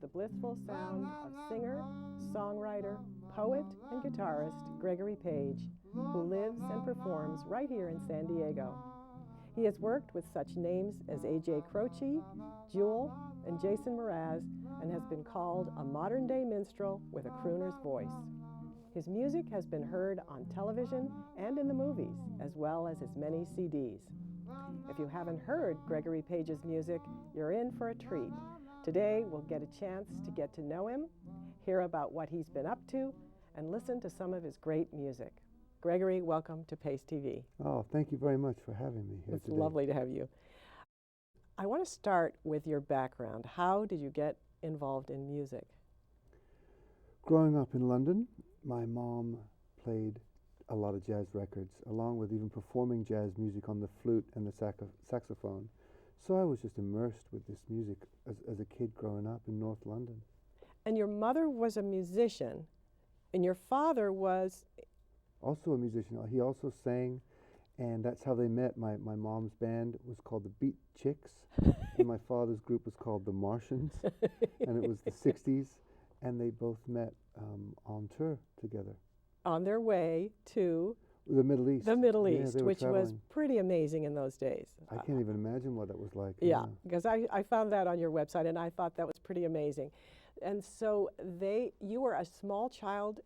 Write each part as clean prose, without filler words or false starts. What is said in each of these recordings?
the blissful sound of singer, songwriter, poet, and guitarist Gregory Page, who lives and performs right here in San Diego. He has worked with such names as A.J. Croce, Jewel, and Jason Mraz, and has been called a modern-day minstrel with a crooner's voice. His music has been heard on television and in the movies, as well as his many CDs. If you haven't heard Gregory Page's music, you're in for a treat. Today, we'll get a chance to get to know him, hear about what he's been up to, and listen to some of his great music. Gregory, welcome to Pace TV. Oh, thank you very much for having me here It's today. lovely to have you. I want to start with your background. How did you get involved in music? Growing up in London, my mom played a lot of jazz records, along with even performing jazz music on the flute and the saxophone. So I was just immersed with this music as a kid growing up in North London. And your mother was a musician, and your father was... Also a musician. He also sang, and that's how they met. My mom's band was called the Beat Chicks, and my father's group was called the Martians, and it was the 60s, and they both met on tour together. On their way to... The Middle East. The Middle Yeah, East, they were which was traveling. pretty amazing in those days. I can't even imagine what that was like. Yeah, because I found that on your website, and I thought that was pretty amazing. And so you were a small child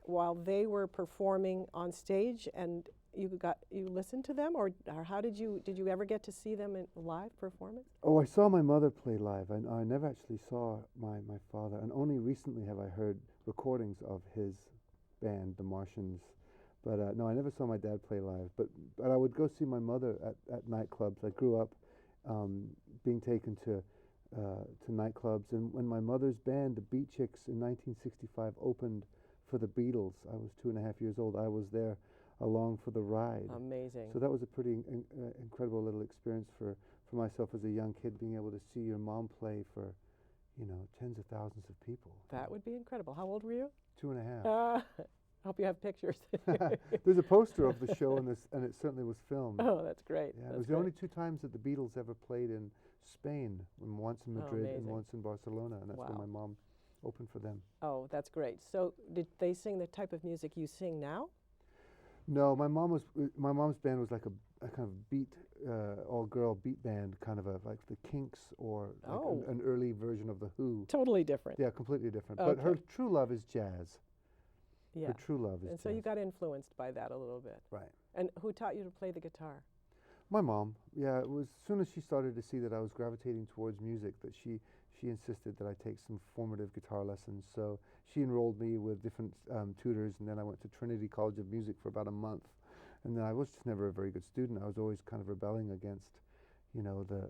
while they were performing on stage, and you listened to them, or how did you ever get to see them in live performance? Oh, I saw my mother play live. I never actually saw my father, and only recently have I heard recordings of his band, the Martians. But no, I never saw my dad play live. But I would go see my mother at nightclubs. I grew up being taken to nightclubs, and when my mother's band, the Beat Chicks, in 1965 opened for the Beatles, I was 2.5 years old. I was there along for the ride. Amazing. So that was a pretty incredible little experience for myself as a young kid, being able to see your mom play for, tens of thousands of people. That would be incredible. How old were you? 2.5. I hope you have pictures. There's a poster of the show, and it certainly was filmed. Oh, that's great. Yeah, that's it was great. the only 2 times that the Beatles ever played in Spain, once in Madrid and amazing. once in Barcelona, and that's Wow. where my mom opened for them. Oh, that's great. So did they sing the type of music you sing now? No, my mom's band was like a kind of beat, all-girl beat band, kind of like the Kinks or like an early version of the Who. Totally different. Yeah, completely different. Okay. But her true love is jazz. Yeah. Her true love is And jazz. so you got influenced by that a little bit. Right. And who taught you to play the guitar? My mom. Yeah, it was as soon as she started to see that I was gravitating towards music that she insisted that I take some formative guitar lessons. So she enrolled me with different tutors, and then I went to Trinity College of Music for about a month. And then I was just never a very good student. I was always kind of rebelling against, the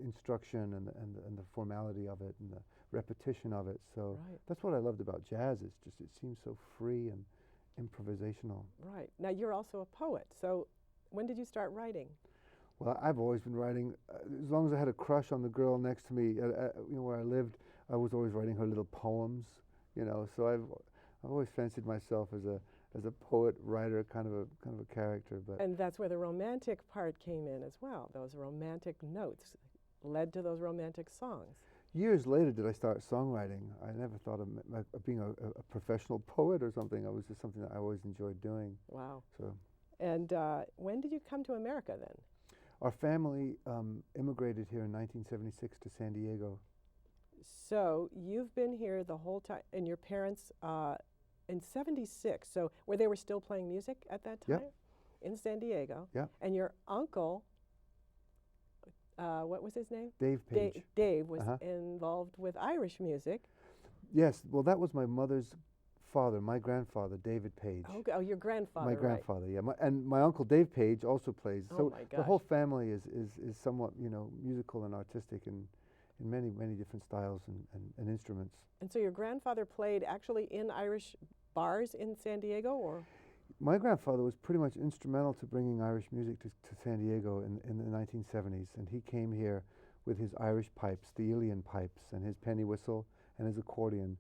instruction and the formality of it and the repetition of it. So Right. that's what I loved about jazz. It's just it seems so free and improvisational. Right. Now you're also a poet. So when did you start writing? Well, I've always been writing. As long as I had a crush on the girl next to me, where I lived, I was always writing her little poems. So I've always fancied myself as a poet, writer, kind of a character. But And that's where the romantic part came in as well. Those romantic notes led to those romantic songs. years later did I start songwriting. I never thought of being a professional poet or something. It was just something that I always enjoyed doing. Wow. So. And when did you come to America then? Our family immigrated here in 1976 to San Diego. So you've been here the whole time, and your parents in '76. So where they were still playing music at that time? Yep. In San Diego. Yeah. And your uncle, what was his name? Dave Page. Dave was involved with Irish music. Yes. Well, that was my mother's father, my grandfather, David Page. Okay. Oh, your grandfather. My grandfather, yeah. And my uncle Dave Page also plays. Oh So my the gosh. whole family is somewhat, musical and artistic in many, many different styles and instruments. And so your grandfather played actually in Irish bars in San Diego, or? My grandfather was pretty much instrumental to bringing Irish music to San Diego in the 1970s, and he came here with his Irish pipes, the Ilian pipes, and his penny whistle and his accordion,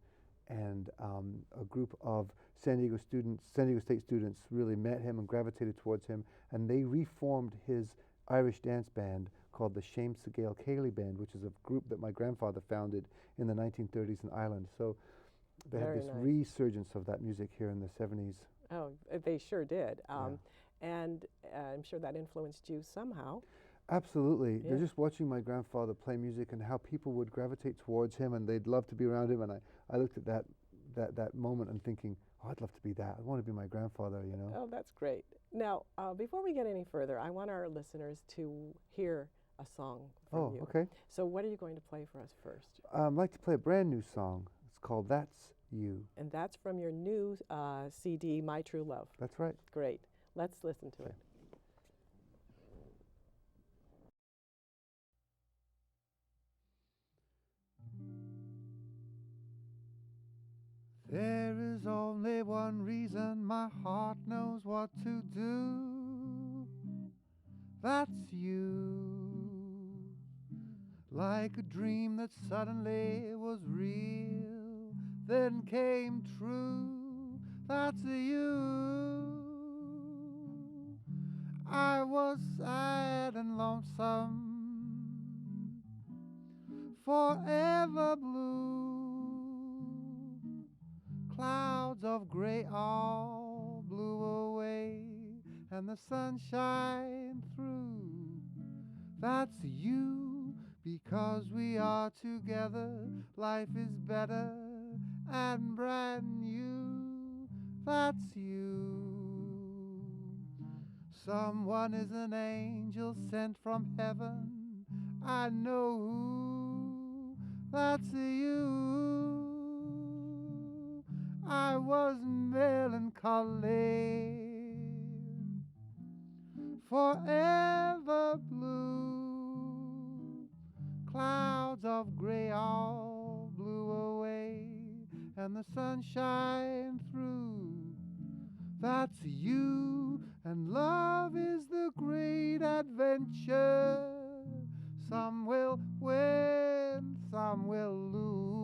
and a group of San Diego State students really met him and gravitated towards him, and they reformed his Irish dance band called the Shamsa Gael Cayley Band, which is a group that my grandfather founded in the 1930s in Ireland. So they had Very this nice. resurgence of that music here in the 70s. Oh, they sure did. Yeah. And I'm sure that influenced you somehow. Absolutely. Yeah. They're just watching my grandfather play music and how people would gravitate towards him and they'd love to be around him. And I looked at that moment and thinking, oh, I'd love to be that. I want to be my grandfather, you know. Oh, that's great. Now, before we get any further, I want our listeners to hear a song from you. Okay. So what are you going to play for us first? I'd like to play a brand new song. It's called That's You. And that's from your new CD, My True Love. That's right. Great. Let's listen to it. There is only one reason my heart knows what to do. That's you. Like a dream that suddenly was real, then came true. That's you. I was sad and lonesome, forever blue. Clouds of gray all blew away, and the sun shined through. That's you, because we are together. Life is better and brand new. That's you. Someone is an angel sent from heaven. I know who. That's you. I was melancholy, forever blue. Clouds of gray all blew away, and the sun shined through. That's you, and love is the great adventure. Some will win, some will lose,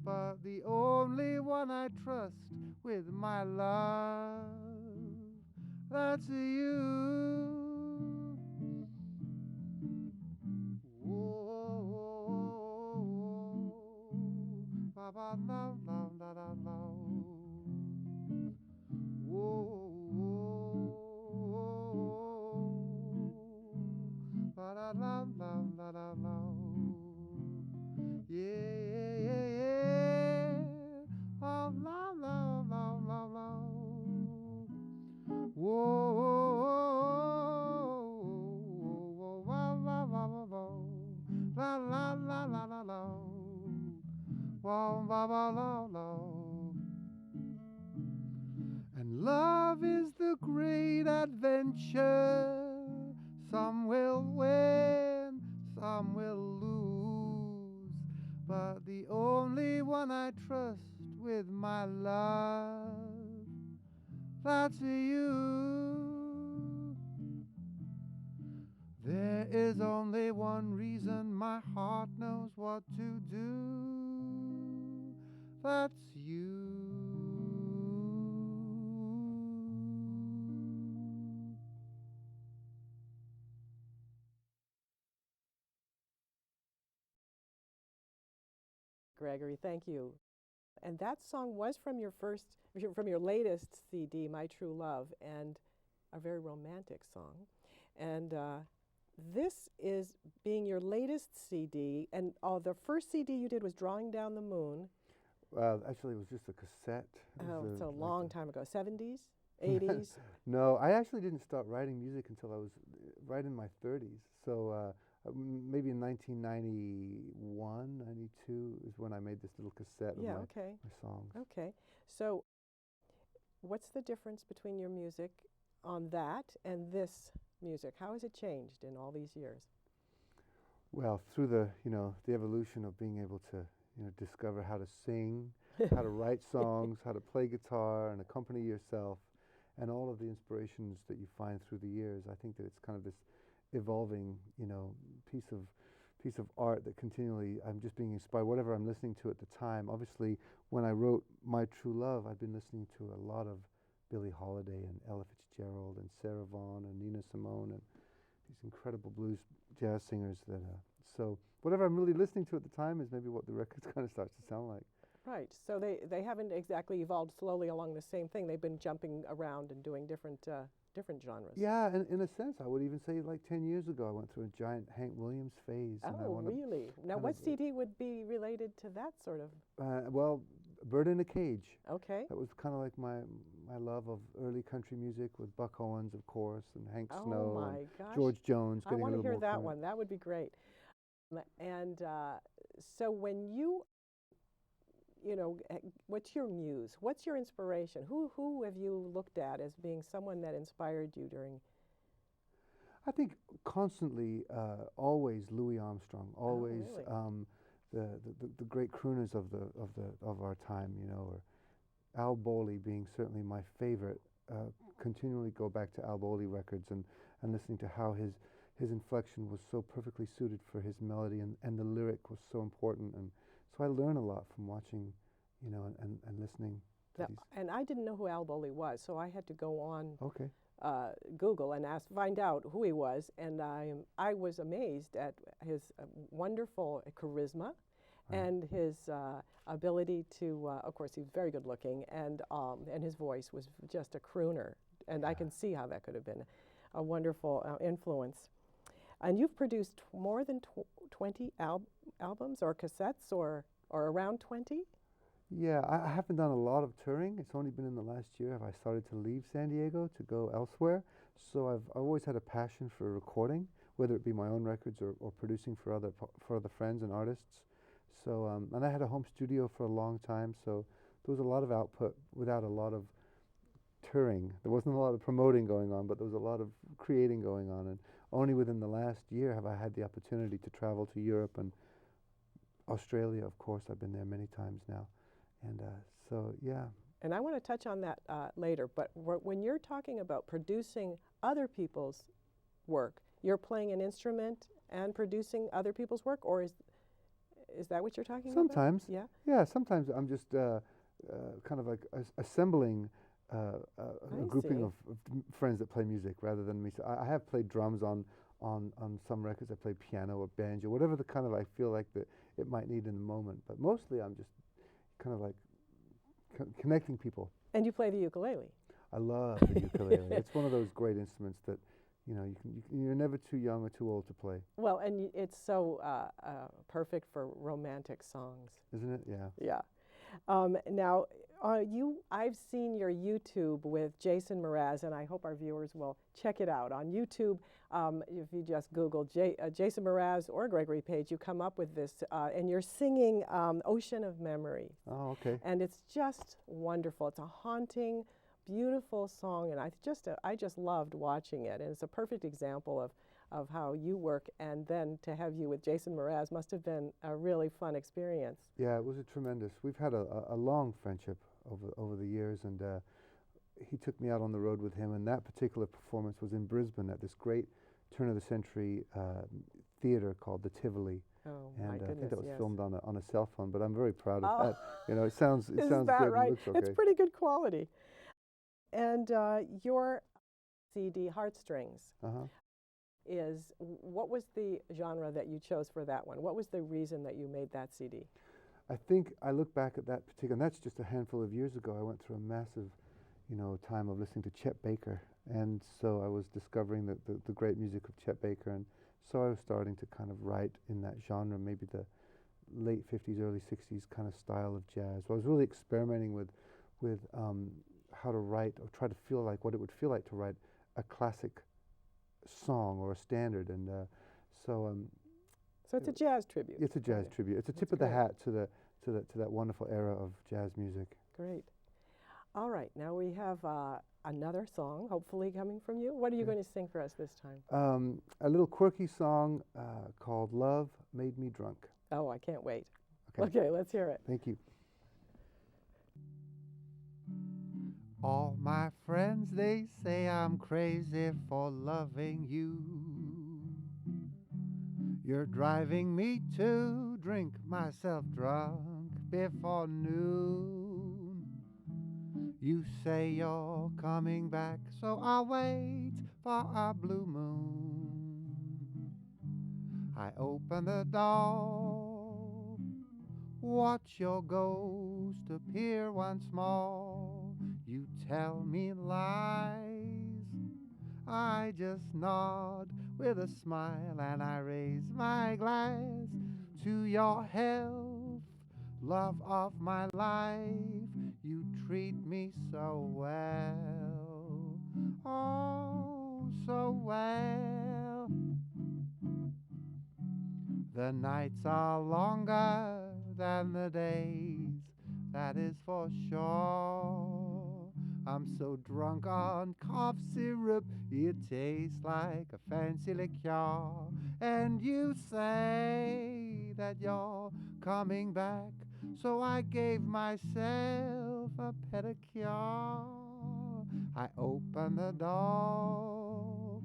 but the only one I trust with my love, that's you. Whoa, ba ba la la la la la. Whoa, la la la la la la la. Yeah, yeah, yeah. Oh, la la la la la. Whoa, la la la la la. La la la la la la. Whoa, la la la la. And love is the great adventure. Some will win, some will lose, but the only one I trust with my love, that's you. There is only one reason my heart knows what to do. That's you. Gregory, thank you. And that song was from your latest CD, My True Love, and a very romantic song. And this is being your latest CD, and the first CD you did was Drawing Down the Moon. Actually, it was just a cassette. Oh, it's a long time ago. 70s? 80s? No, I actually didn't start writing music until I was right in my 30s. So maybe in 1991, 92 is when I made this little cassette of my songs. Okay. So what's the difference between your music on that and this music? How has it changed in all these years? Well, through the evolution of being able to discover how to sing, how to write songs, how to play guitar and accompany yourself, and all of the inspirations that you find through the years, I think that it's kind of this evolving, piece of art that continually I'm just being inspired, whatever I'm listening to at the time. Obviously, when I wrote My True Love, I'd been listening to a lot of Billie Holiday and Ella Fitzgerald and Sarah Vaughan and Nina Simone, these incredible blues jazz singers that. So whatever I'm really listening to at the time is maybe what the record kind of starts to sound like. Right. So they haven't exactly evolved slowly along the same thing. They've been jumping around and doing different genres. Yeah, and in a sense, I would even say like 10 years ago, I went through a giant Hank Williams phase. And I Oh, wanna really? Now, kind what of, CD would be related to that sort of? well, Bird in a Cage. Okay. That was kind of like my love of early country music with Buck Owens, of course, and Hank Oh Snow my and gosh. George Jones. I Getting a want to little hear more that current. one. That would be great. And so when what's your muse? What's your inspiration? Who have you looked at as being someone that inspired you during? I think constantly, always Louis Armstrong, always really? the great crooners of our time, you know, or Al Bowley being certainly my favorite. Continually go back to Al Bowley records and listening to how his inflection was so perfectly suited for his melody, and the lyric was so important. And so I learn a lot from watching, you know, and listening to these. And I didn't know who Al Bowley was, so I had to go on Okay. Google and find out who he was, and I was amazed at his wonderful charisma, and his ability to. Of course, he was very good looking, and his voice was just a crooner, and I can see how that could have been a wonderful influence. And you've produced more than 20 albums or cassettes, or around 20. Yeah, I haven't done a lot of touring. It's only been in the last year have I started to leave San Diego to go elsewhere. So I've always had a passion for recording, whether it be my own records or producing for other friends and artists. So and I had a home studio for a long time, so there was a lot of output without a lot of touring. There wasn't a lot of promoting going on, but there was a lot of creating going on. And only within the last year have I had the opportunity to travel to Europe and Australia. Of course, I've been there many times now. And so, yeah. And I want to touch on that later, but when you're talking about producing other people's work, you're playing an instrument and producing other people's work, or is that what you're talking about? Sometimes. Yeah? Yeah, sometimes I'm just kind of like assembling a grouping of friends that play music rather than me. So I have played drums on some records. I played piano or banjo, whatever the kind of I feel like that it might need in the moment. But mostly I'm just kind of like connecting people. And you play the ukulele. I love the ukulele. It's one of those great instruments that, you know, you're never too young or too old to play. Well, and it's so perfect for romantic songs. Isn't it? Yeah. Yeah. Now, I've seen your YouTube with Jason Mraz, and I hope our viewers will check it out. On YouTube, if you just Google Jason Mraz or Gregory Page, you come up with this, and you're singing Ocean of Memory. Oh, okay. And it's just wonderful. It's a haunting, beautiful song, and I just loved watching it. And it's a perfect example of how you work, and then to have you with Jason Mraz must have been a really fun experience. Yeah, it was a tremendous. We've had a long friendship over the years, and he took me out on the road with him, and that particular performance was in Brisbane at this great turn-of-the-century theater called the Tivoli. Oh, and my goodness, I think that was yes. filmed on a cell phone, but I'm very proud of that. You know, it sounds Is sounds that good right? and looks okay. It's pretty good quality. And your CD, Heartstrings, what was the genre that you chose for that one? What was the reason that you made that CD? I think I look back at that particular, and that's just a handful of years ago. I went through a massive, you know, time of listening to Chet Baker, and so I was discovering the great music of Chet Baker, and so I was starting to kind of write in that genre, maybe the late 50s, early 60s kind of style of jazz. So I was really experimenting with how to write, or try to feel like what it would feel like to write a classic song or a standard, and so it's a jazz tribute. It's a jazz tribute. It's a tip of the hat to that wonderful era of jazz music. Great. All right, now we have another song, hopefully coming from you. What are you going to sing for us this time? A little quirky song called "Love Made Me Drunk." Oh, I can't wait. Okay, let's hear it. Thank you. All my friends, they say I'm crazy for loving you. You're driving me to drink myself drunk before noon. You say you're coming back, so I'll wait for our blue moon. I open the door, watch your ghost appear once more. You tell me lies, I just nod with a smile, and I raise my glass to your health, love of my life. You treat me so well, oh, so well. The nights are longer than the days, that is for sure. I'm so drunk on cough syrup, it tastes like a fancy liqueur. And you say that you're coming back, so I gave myself a pedicure. I open the door,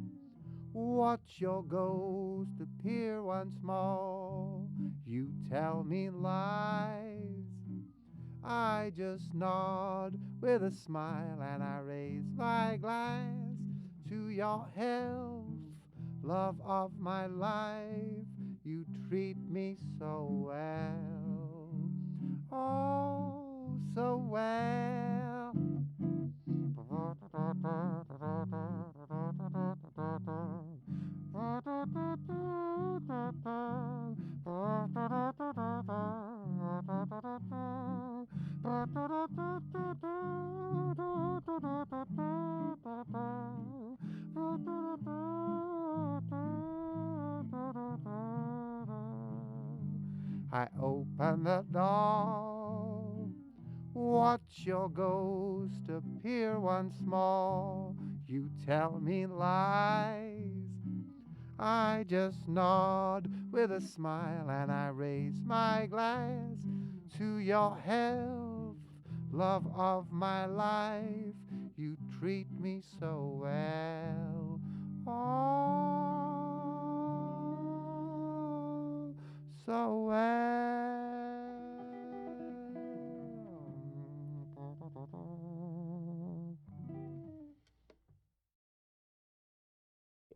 watch your ghost appear once more. You tell me lies, I just nod with a smile, and I raise my glass to your health, love of my life. You treat me so well, oh, so well. I open the door, watch your ghost appear once more. You tell me lies, I just nod with a smile, and I raise my glass to your health, love of my life. You treat me so well, oh, so well.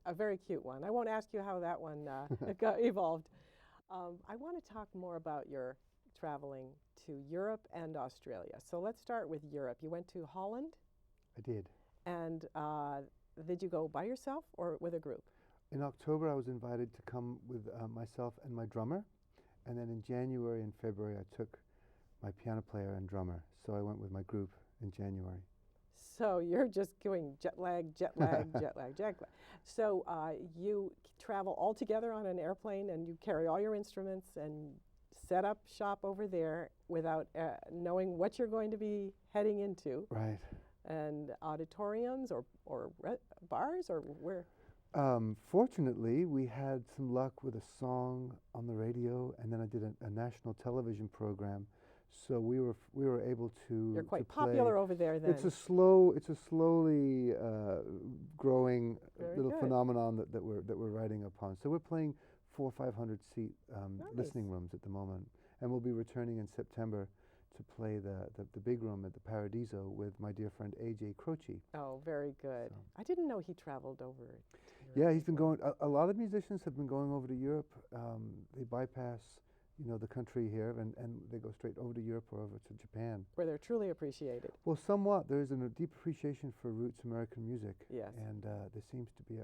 A very cute one. I won't ask you how that one got evolved. I want to talk more about your traveling to Europe and Australia. So let's start with Europe. You went to Holland, I did. and did you go by yourself or with a group? In October, I was invited to come with myself and my drummer. And then in January and February, I took my piano player and drummer. So I went with my group in January. So you're just going jet lag, jet lag, jet lag, jet lag. So you travel all together on an airplane, and you carry all your instruments and set up shop over there without knowing what you're going to be heading into. Right. And auditoriums or bars or where? Fortunately, we had some luck with a song on the radio, and then I did a national television program. So we were able to. You're quite to play. popular over there then. It's a slowly growing little good. phenomenon that we're riding upon. So we're playing 400 or 500 seat listening rooms at the moment, and we'll be returning in September to play the big room at the Paradiso with my dear friend A.J. Croce. Oh, very good. So. I didn't know he traveled over to Europe. Yeah, he's been going. A lot of musicians have been going over to Europe. They bypass, the country here, and they go straight over to Europe or over to Japan. Where they're truly appreciated. Well, somewhat. There's a deep appreciation for roots American music. Yes. And there seems to be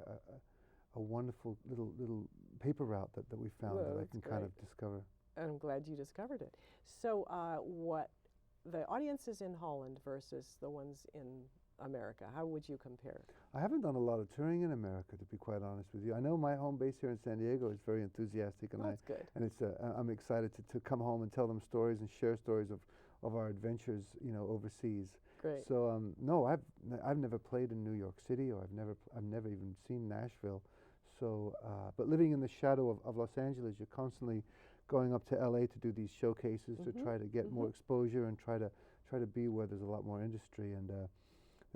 a wonderful little paper route that we found that I can kind of discover. And I'm glad you discovered it. So what the audiences in Holland versus the ones in America, how would you compare? I haven't done a lot of touring in America, to be quite honest with you. I know my home base here in San Diego is very enthusiastic, and That's good. And it's I'm excited to come home and tell them stories and share stories of our adventures, overseas. Great. So no, I've never played in New York City, or I've never even seen Nashville. So but living in the shadow of Los Angeles, you're constantly going up to LA to do these showcases to try to get more exposure and try to be where there's a lot more industry, and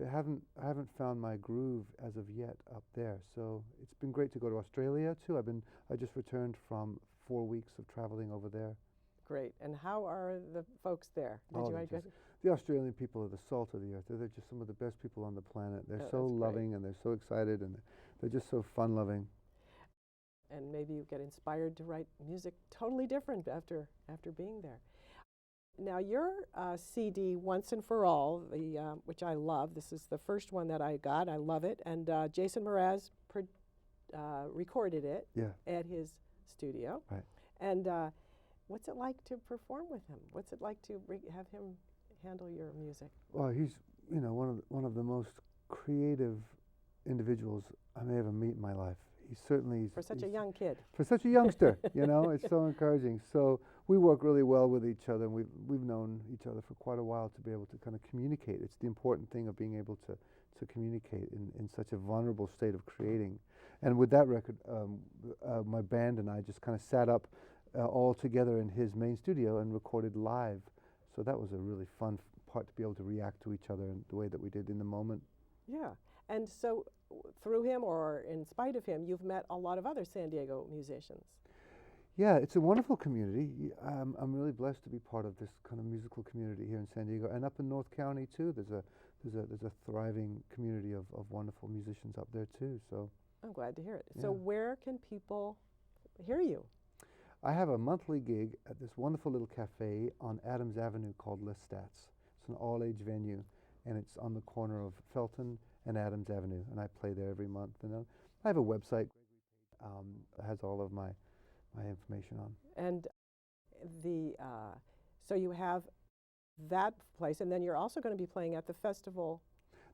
I haven't found my groove as of yet up there. So it's been great to go to Australia too. I just returned from 4 weeks of traveling over there. Great. And how are the folks there? The Australian people are the salt of the earth. They're just some of the best people on the planet. They're so loving, and they're so excited, and they're just so fun-loving. and maybe you get inspired to write music totally different after being there. Now your CD, Once and For All, which I love. This is the first one that I got. I love it. And Jason Mraz recorded it at his studio. Right. And what's it like to perform with him? What's it like to have him handle your music? Well, he's one of the most creative individuals I may ever meet in my life. He's certainly for such a young kid. For such a youngster, it's so encouraging. So we work really well with each other, and we've known each other for quite a while to be able to kind of communicate. It's the important thing of being able to communicate in such a vulnerable state of creating. And with that record, my band and I just kind of sat up all together in his main studio and recorded live. So that was a really fun part to be able to react to each other in the way that we did in the moment. Yeah. And so through him or in spite of him, you've met a lot of other San Diego musicians. Yeah, it's a wonderful community. I'm really blessed to be part of this kind of musical community here in San Diego, and up in North County too. There's a thriving community of wonderful musicians up there too. So I'm glad to hear it. Yeah. So where can people hear you? I have a monthly gig at this wonderful little cafe on Adams Avenue called Lestat's. It's an all-age venue, and it's on the corner of Felton and Adams Avenue, and I play there every month. And I have a website that has all of my information on. And so you have that place, and then you're also going to be playing at the festival.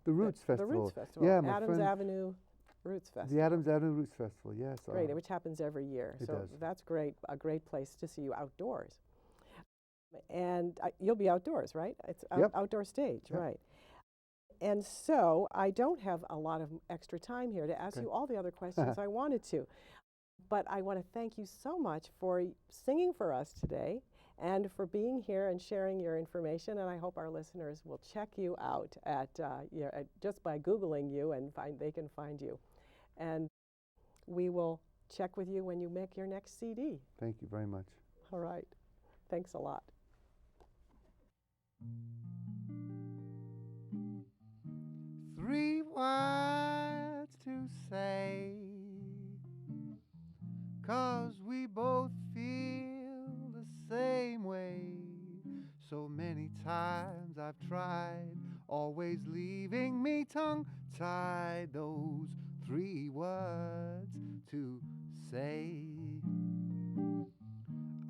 The Roots Festival. The Roots Festival. Yeah, Adams Avenue Roots Festival. The Adams Avenue Roots Festival, yes. Great, which happens every year. It so does. That's great, a great place to see you outdoors. And you'll be outdoors, right? It's outdoor stage, Yep. right. And so I don't have a lot of extra time here to ask you all the other questions I wanted to. But I want to thank you so much for singing for us today and for being here and sharing your information. And I hope our listeners will check you out just by Googling you, and they can find you. And we will check with you when you make your next CD. Thank you very much. All right. Thanks a lot. 3 words to say, 'cause we both feel the same way. So many times I've tried, always leaving me tongue-tied. Those 3 words to say.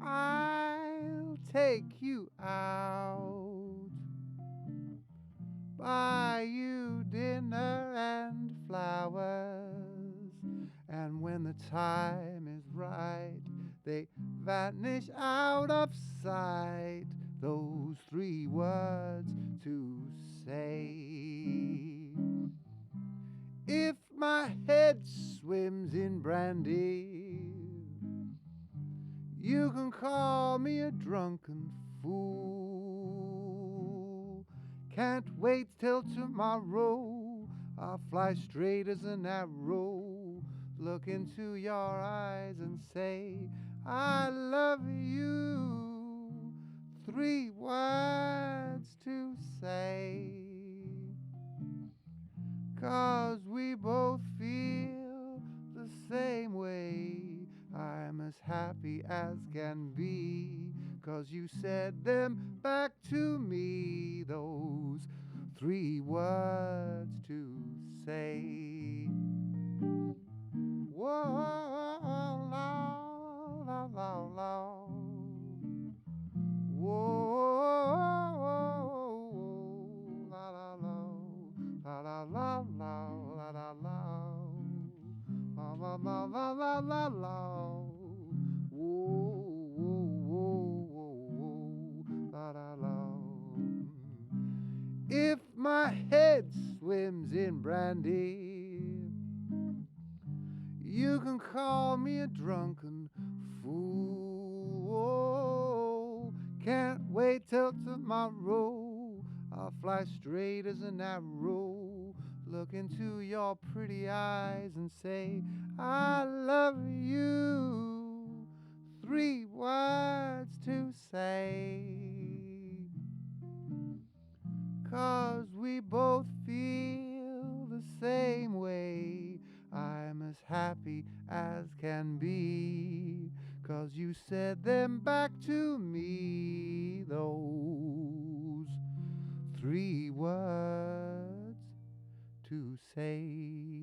I'll take you out, buy you dinner and flowers, and when the time is right, they vanish out of sight. Those 3 words to say. If my head swims in brandy, you can call me a drunken fool. Can't wait till tomorrow, I'll fly straight as an arrow, look into your eyes and say, I love you. 3 words to say, 'cause we both feel the same way. I'm as happy as can be, 'cause you said them back to me. Those 3 words to say. Whoa, la, la, la, la. Whoa, la, la, la, la, la, la, la, la, la, la. La la la la la la la. Whoa, whoa, whoa, whoa, la la la. If my head swims in brandy, you can call me a drunken fool. Can't wait till tomorrow, I'll fly straight as an arrow, look into your pretty eyes and say, I love you. 3 words to say, 'cause we both feel the same way. I'm as happy as can be, 'cause you said them back to me, those 3 words to say.